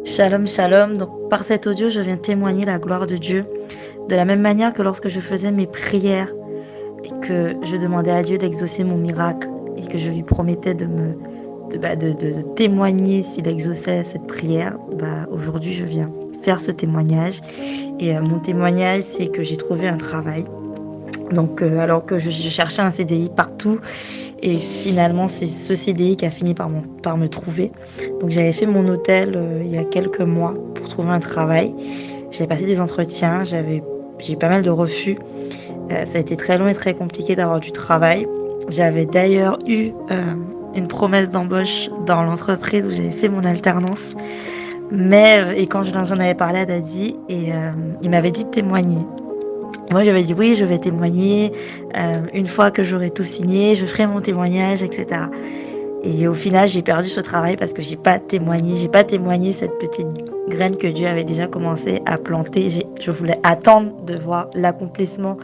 Shalom, shalom. Donc, par cet audio, je viens témoigner la gloire de Dieu. De la même manière que lorsque je faisais mes prières et que je demandais à Dieu d'exaucer mon miracle et que je lui promettais de témoigner s'il exauçait cette prière, aujourd'hui, je viens faire ce témoignage. Et mon témoignage, c'est que j'ai trouvé un travail. Donc, alors que je cherchais un CDI partout, et finalement, c'est ce CDI qui a fini par me trouver. Donc, j'avais fait mon hôtel il y a quelques mois pour trouver un travail. J'avais passé des entretiens, j'ai eu pas mal de refus. Ça a été très long et très compliqué d'avoir du travail. J'avais d'ailleurs eu une promesse d'embauche dans l'entreprise où j'avais fait mon alternance. Et quand j'en avais parlé à Daddy, il m'avait dit de témoigner. Moi, j'avais dit oui, je vais témoigner. Une fois que j'aurai tout signé, je ferai mon témoignage, etc. Et au final, j'ai perdu ce travail parce que j'ai pas témoigné cette petite graine que Dieu avait déjà commencé à planter. Je voulais attendre de voir l'accomplissement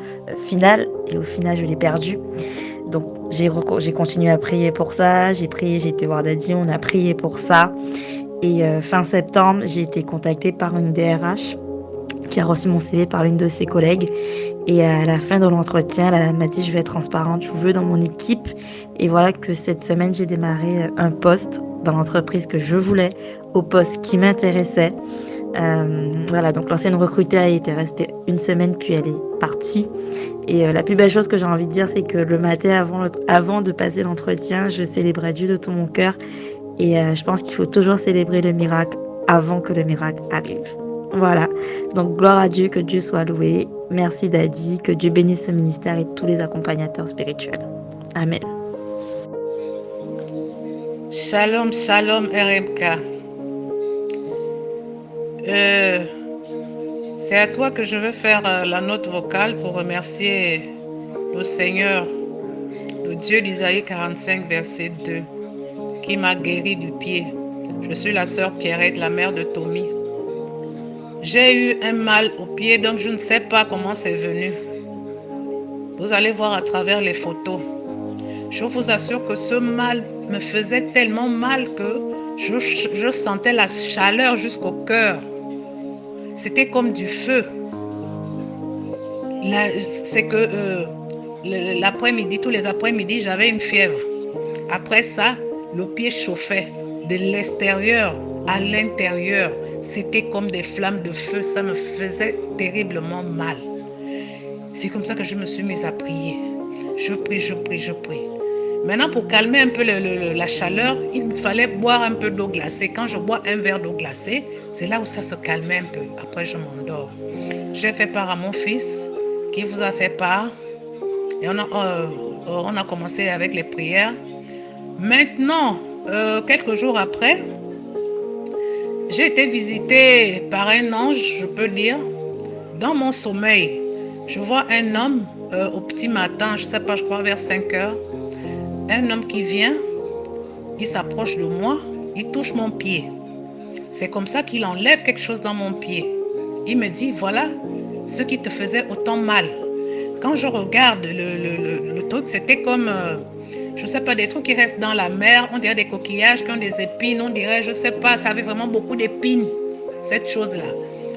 final et au final, je l'ai perdu. Donc, j'ai continué à prier pour ça. J'ai prié, j'ai été voir Daddy, on a prié pour ça. Et fin septembre, j'ai été contactée par une DRH qui a reçu mon CV par l'une de ses collègues. Et à la fin de l'entretien, elle m'a dit, je vais être transparente, je vous veux dans mon équipe. Et voilà que cette semaine, j'ai démarré un poste dans l'entreprise que je voulais, au poste qui m'intéressait. Voilà, donc l'ancienne recrutée était restée une semaine, puis elle est partie. Et la plus belle chose que j'ai envie de dire, c'est que le matin, avant de passer l'entretien, je célébrais Dieu de tout mon cœur. Et je pense qu'il faut toujours célébrer le miracle avant que le miracle arrive. Voilà, donc gloire à Dieu, que Dieu soit loué. Merci Daddy, que Dieu bénisse ce ministère et tous les accompagnateurs spirituels. Amen. Shalom, shalom RMK. C'est à toi que je veux faire la note vocale pour remercier le Seigneur, le Dieu d'Isaïe 45, verset 2, qui m'a guéri du pied. Je suis la sœur Pierrette, la mère de Tommy. J'ai eu un mal au pied, donc je ne sais pas comment c'est venu. Vous allez voir à travers les photos. Je vous assure que ce mal me faisait tellement mal que je sentais la chaleur jusqu'au cœur. C'était comme du feu. C'est que l'après-midi, tous les après-midi, j'avais une fièvre. Après ça, le pied chauffait de l'extérieur à l'intérieur. C'était comme des flammes de feu. Ça me faisait terriblement mal. C'est comme ça que je me suis mise à prier. Je prie. Maintenant, pour calmer un peu la chaleur, il me fallait boire un peu d'eau glacée. Quand je bois un verre d'eau glacée, c'est là où ça se calmait un peu. Après, je m'endors. J'ai fait part à mon fils, qui vous a fait part. Et on a commencé avec les prières. Maintenant, quelques jours après, j'ai été visitée par un ange, je peux dire, dans mon sommeil. Je vois un homme au petit matin, je ne sais pas, je crois vers 5 heures. Un homme qui vient, il s'approche de moi, il touche mon pied. C'est comme ça qu'il enlève quelque chose dans mon pied. Il me dit, voilà ce qui te faisait autant mal. Quand je regarde le truc, c'était comme, je ne sais pas, des trucs qui restent dans la mer. On dirait des coquillages qui ont des épines. On dirait, je ne sais pas, ça avait vraiment beaucoup d'épines, cette chose-là.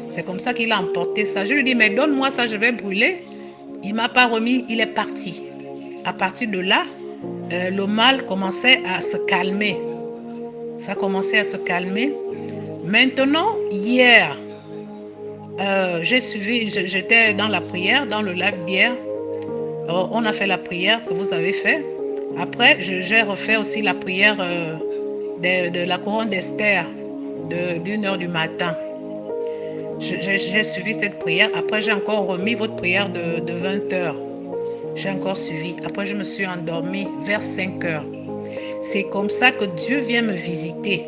C'est comme ça qu'il a emporté ça. Je lui dis, mais donne-moi ça, je vais brûler. Il ne m'a pas remis, il est parti. À partir de là, le mal commençait à se calmer. Ça commençait à se calmer. Maintenant, hier, j'étais dans la prière, dans le live d'hier. On a fait la prière que vous avez fait. Après, j'ai refait aussi la prière de la couronne d'Esther d'1h du matin. J'ai suivi cette prière. Après, j'ai encore remis votre prière de 20h. J'ai encore suivi. Après, je me suis endormie vers 5h. C'est comme ça que Dieu vient me visiter.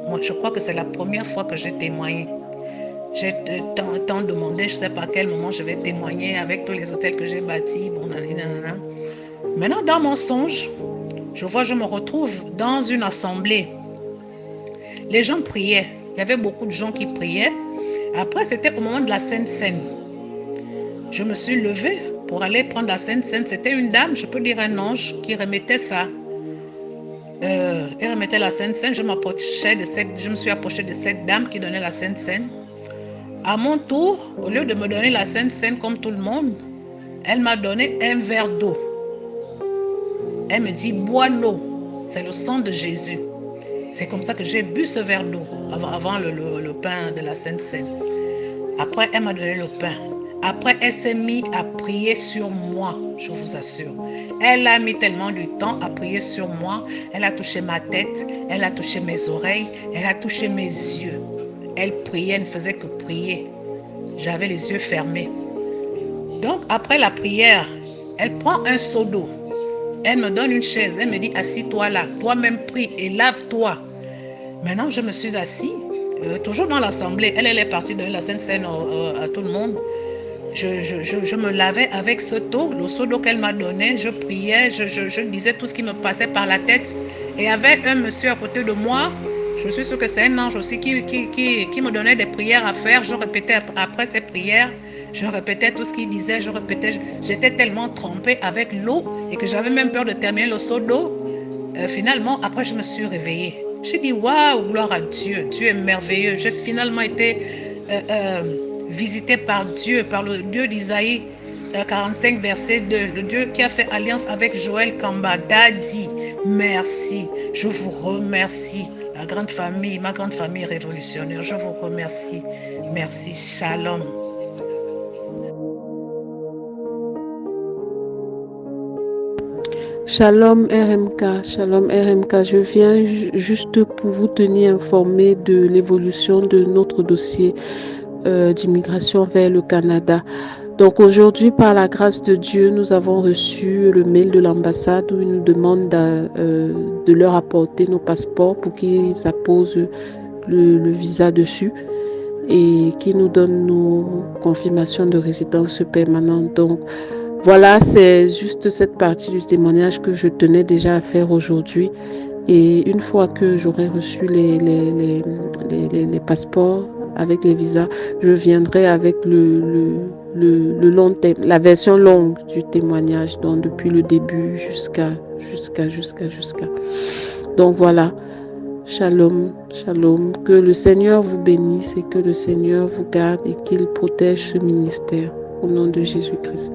Moi, je crois que c'est la première fois que j'ai témoigné. J'ai tant demandé, je ne sais pas à quel moment je vais témoigner avec tous les hôtels que j'ai bâtis. Bon, nanana. Maintenant, dans mon songe, je me retrouve dans une assemblée. Les gens priaient. Il y avait beaucoup de gens qui priaient. Après, c'était au moment de la Sainte Seine. Je me suis levée pour aller prendre la Sainte Seine. C'était une dame, je peux dire un ange, qui remettait ça. Elle remettait la Sainte Seine. Je me suis approchée de cette dame qui donnait la Sainte Seine. À mon tour, au lieu de me donner la Sainte Seine comme tout le monde, elle m'a donné un verre d'eau. Elle me dit, bois l'eau, c'est le sang de Jésus. C'est comme ça que j'ai bu ce verre d'eau avant le pain de la Sainte Seine. Après, elle m'a donné le pain. Après, elle s'est mise à prier sur moi, je vous assure. Elle a mis tellement de temps à prier sur moi. Elle a touché ma tête, elle a touché mes oreilles, elle a touché mes yeux. Elle priait, elle ne faisait que prier. J'avais les yeux fermés. Donc, après la prière, elle prend un seau d'eau. Elle me donne une chaise. Elle me dit, assis-toi là. Toi-même prie et lave-toi. Maintenant, je me suis assis. Toujours dans l'assemblée. Elle est partie donner la Sainte Seine à tout le monde. Je me lavais avec ce eau, le seau d'eau qu'elle m'a donné. Je priais, je disais tout ce qui me passait par la tête. Et il y avait un monsieur à côté de moi. Je suis sûre que c'est un ange aussi qui me donnait des prières à faire. Je répétais après ces prières. Je répétais tout ce qu'il disait. J'étais tellement trempée avec l'eau et que j'avais même peur de terminer le seau d'eau. Finalement, après, je me suis réveillée. J'ai dit, waouh, gloire à Dieu. Dieu est merveilleux. J'ai finalement été visitée par Dieu, par le Dieu d'Isaïe 45, verset 2. Le Dieu qui a fait alliance avec Joël Kambada dit, merci, je vous remercie. La grande famille, ma grande famille révolutionnaire, je vous remercie. Merci, shalom. Shalom RMK, je viens juste pour vous tenir informé de l'évolution de notre dossier d'immigration vers le Canada. Donc aujourd'hui, par la grâce de Dieu, nous avons reçu le mail de l'ambassade où ils nous demandent de leur apporter nos passeports pour qu'ils apposent le visa dessus et qu'ils nous donnent nos confirmations de résidence permanente. Donc voilà, c'est juste cette partie du témoignage que je tenais déjà à faire aujourd'hui. Et une fois que j'aurai reçu les passeports avec les visas, je viendrai avec le long thème, la version longue du témoignage, donc depuis le début jusqu'à. Donc voilà, shalom, que le Seigneur vous bénisse et que le Seigneur vous garde et qu'il protège ce ministère au nom de Jésus-Christ.